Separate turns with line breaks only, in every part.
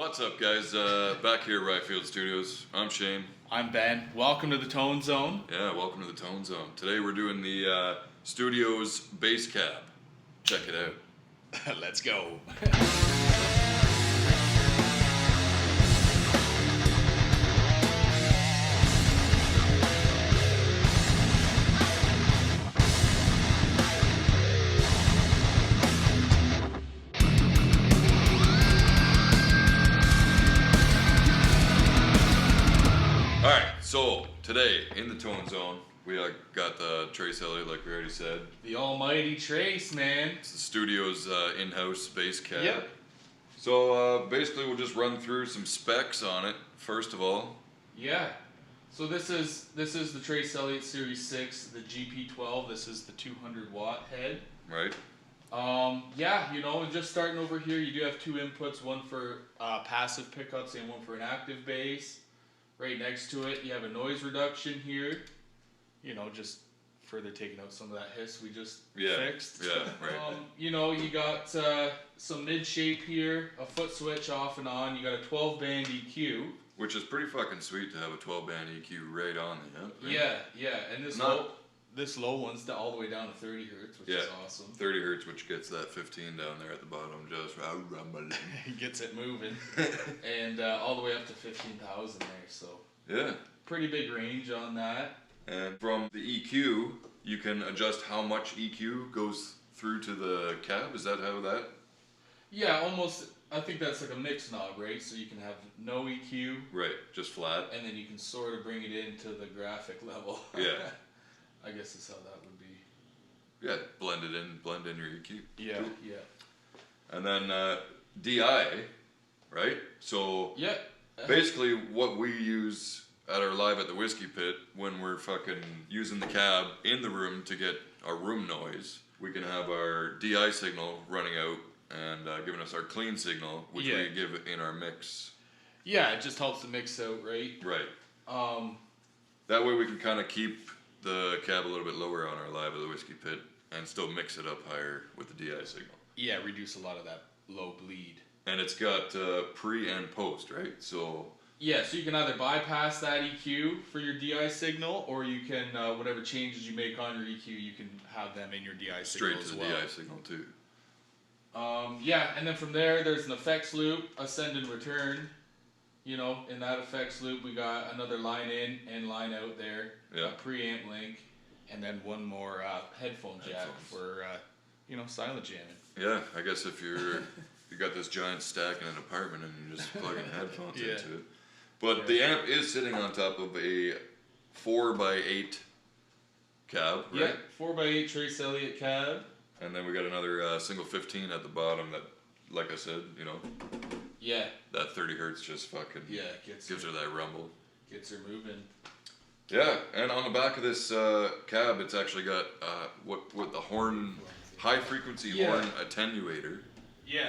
What's up, guys? Back here at Rye Field Studios. I'm Shane.
I'm Ben. Welcome to the Tone Zone.
Yeah, welcome to the Tone Zone. Today we're doing the studio's bass cab. Check it out.
Let's go.
So, today, in the Tone Zone, we got the Trace Elliot, like we already said.
The almighty Trace, man.
It's the studio's in-house bass cab.
Yep.
So, basically, we'll just run through some specs on it, first of all.
Yeah. So this is the Trace Elliot Series 6, the GP12. This is the 200-watt head.
Right.
Yeah, you know, just starting over here, you do have two inputs, one for passive pickups and one for an active bass. Right next to it, you have a noise reduction here. You know, just further taking out some of that hiss we just fixed.
Yeah, right.
You know, you got some mid shape here, a foot switch off and on. You got a 12-band EQ.
Which is pretty fucking sweet to have a 12-band EQ right on the amp. Right?
Yeah, and this low one's all the way down to 30 hertz, which is awesome.
30 hertz, which gets that 15 down there at the bottom, just rumbling.
Gets it moving, and all the way up to 15,000 there. So
yeah,
pretty big range on that.
And from the EQ, you can adjust how much EQ goes through to the cab. Is that how that?
Yeah, almost. I think that's like a mix knob, right? So you can have no EQ.
Right, just flat.
And then you can sort of bring it into the graphic level.
Yeah.
I guess that's how that would be.
Yeah, blend in your EQ.
Yeah,
cool.
Yeah.
And then DI, right? So
yeah.
Basically what we use at our live at the Whiskey Pit when we're fucking using the cab in the room to get our room noise, we can have our DI signal running out and giving us our clean signal, which we give in our mix.
Yeah, it just helps the mix out, right?
Right. That way we can kind of keep the cab a little bit lower on our live at the Whiskey Pit and still mix it up higher with the DI signal.
Yeah, reduce a lot of that low bleed.
And it's got pre and post, right? So
yeah, so you can either bypass that EQ for your DI signal, or you can whatever changes you make on your EQ, you can have them in your DI signal
straight to the DI signal too.
Yeah, and then from there, there's an effects loop, ascend and return. You know, in that effects loop, we got another line in and line out there.
Yeah.
A preamp link, and then one more headphone jack for silent jamming.
Yeah, I guess if you got this giant stack in an apartment and you're just plugging headphones into it. But the amp is sitting on top of a 4x8 cab, right?
Yeah, 4x8 Trace Elliot cab.
And then we got another single 15 at the bottom that, like I said, you know.
Yeah.
That 30 hertz just fucking gives her that rumble.
Gets her moving.
Yeah, and on the back of this cab, it's actually got what the horn, high frequency horn attenuator.
Yeah.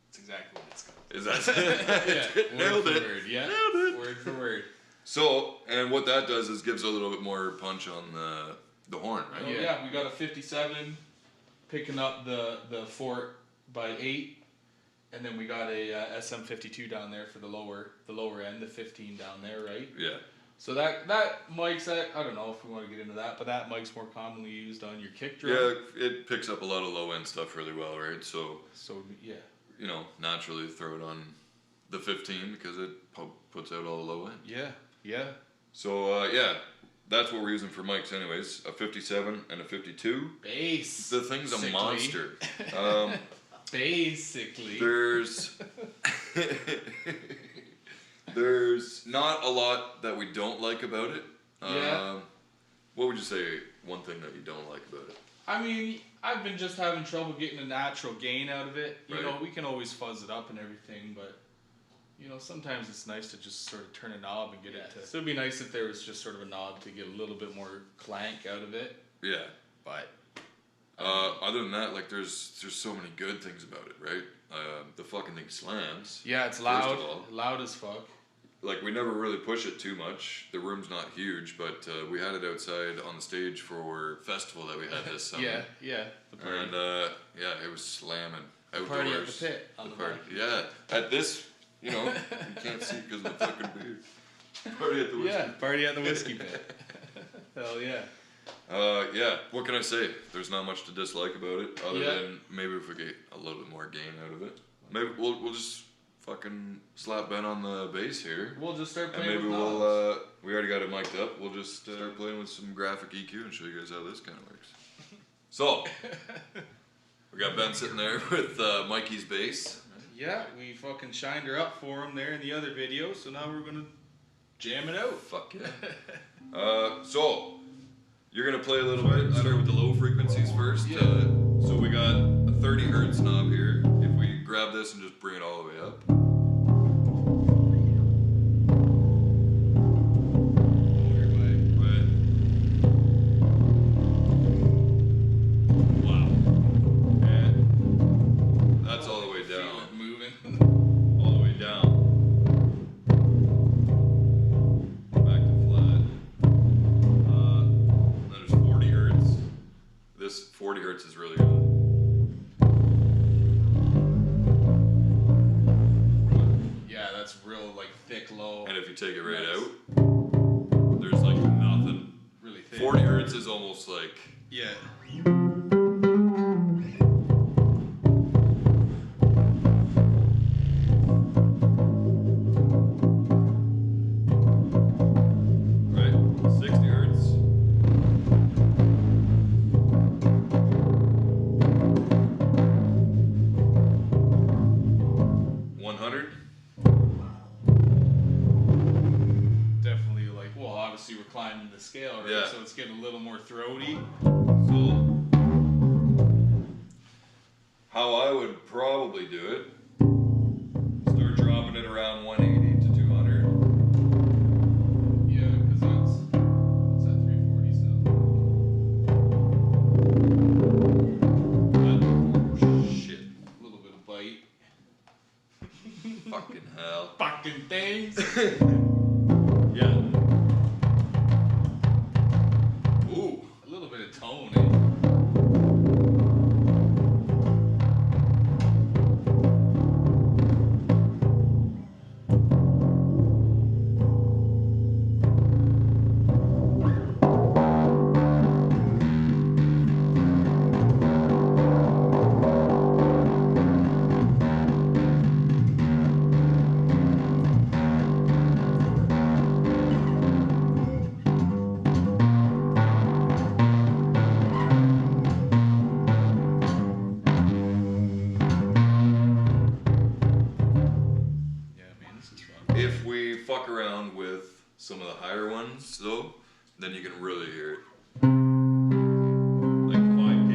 That's exactly what it's called.
Is that? Nailed it.
Word, yeah.
Nailed it.
Word for word.
So, and what that does is gives a little bit more punch on the horn, right?
Oh, yeah, we got a 57 picking up the 4x8. And then we got a SM52 down there for the lower end, the 15 down there, right?
Yeah.
So that mic's, I don't know if we want to get into that, but that mic's more commonly used on your kick drum.
Yeah, it picks up a lot of low end stuff really well, right? So
yeah.
You know, naturally throw it on the 15 because it puts out all the low end.
Yeah.
So that's what we're using for mics anyways, a 57 and a 52.
Bass.
The thing's a monster.
Basically.
There's not a lot that we don't like about it. What would you say one thing that you don't like about it?
I mean, I've been just having trouble getting a natural gain out of it. You
Right.
know, we can always fuzz it up and everything, but you know, sometimes it's nice to just sort of turn a knob and get it to. So it'd be nice if there was just sort of a knob to get a little bit more clank out of it.
Yeah.
But
other than that, like there's so many good things about it, right? The fucking thing slams.
Yeah, it's loud. Loud as fuck.
Like we never really push it too much. The room's not huge, but we had it outside on the stage for festival that we had this summer.
Yeah. The party.
And it was slamming. outdoors.
Party at the pit. On the
party.
Mikey.
Yeah, at this, you know, you can't see because of the fucking beard. Party at the whiskey.
Yeah, party at the whiskey pit. Hell yeah.
Yeah, what can I say? There's not much to dislike about it, other than maybe if we get a little bit more gain out of it. Maybe we'll just fucking slap Ben on the bass here.
We'll just start playing
and maybe
with
we'll, we already got it mic'd up, we'll just start playing with some graphic EQ and show you guys how this kind of works. So, we got Ben sitting there with Mikey's bass.
Yeah, we fucking shined her up for him there in the other video, so now we're gonna jam it out.
Fuck yeah. So, you're gonna play a little bit, start with the low frequencies first.
Yeah.
So we got a 30 hertz knob here. If we grab this and just bring it all the way up. Wow. And that's all the way down.
Feel it moving.
All the way down. Back to flat. Then there's 40 hertz. This 40 hertz is really good.
Yeah, that's real like thick low.
And if you take it right
Nice.
out, there's like nothing.
Really thick.
40 hertz is almost like.
Yeah.
Right? 60 hertz.
Definitely like, well, obviously we're climbing the scale, right?
Yeah.
So it's getting a little more throaty.
So, how I would probably do it, start dropping it around 180 to 200.
Yeah, because that's that 340 sound.
Oh, shit.
A little bit of bite.
Fucking hell.
Fucking things.
Yeah. Ooh.
A little bit of tone, eh?
If we fuck around with some of the higher ones, though, then you can really hear it. Like 5K.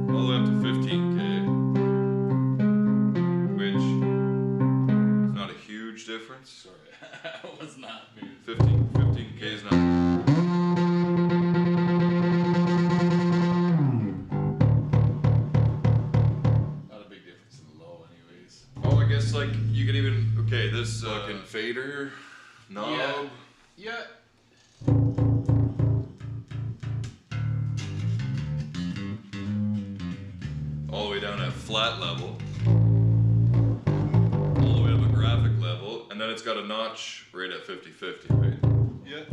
All the way up to 15K, which is not a huge difference.
Sorry, I was not moving.
15K is not.
Not a big difference in the low, anyways.
Oh, I guess like you could even this fucking fader knob.
Yeah.
All the way down at flat level, all the way up at graphic level, and then it's got a notch right at 50/50, right?
Yeah.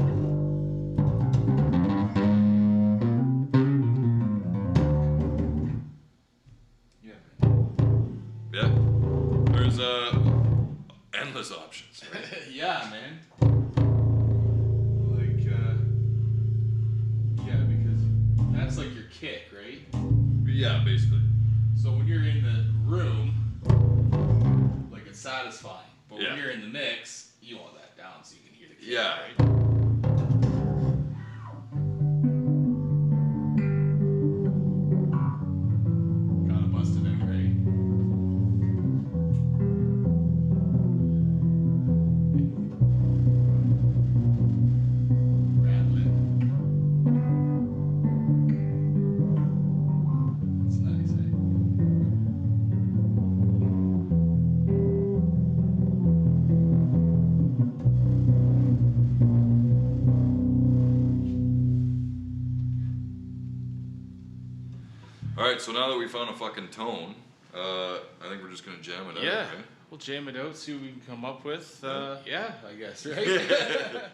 Yeah. There's endless options, right?
Yeah, man. Like, yeah, because that's like your kick, right?
Yeah, basically.
So when you're in the room, like it's satisfying. But
Yeah.
when you're in the mix, you want that down so you can hear the kick,
Yeah.
right? Gotta bust it in, right?
All right, so now that we found a fucking tone, I think we're just gonna jam it out.
Yeah,
right?
we'll jam it out, see what we can come up with. Yeah, I guess, right?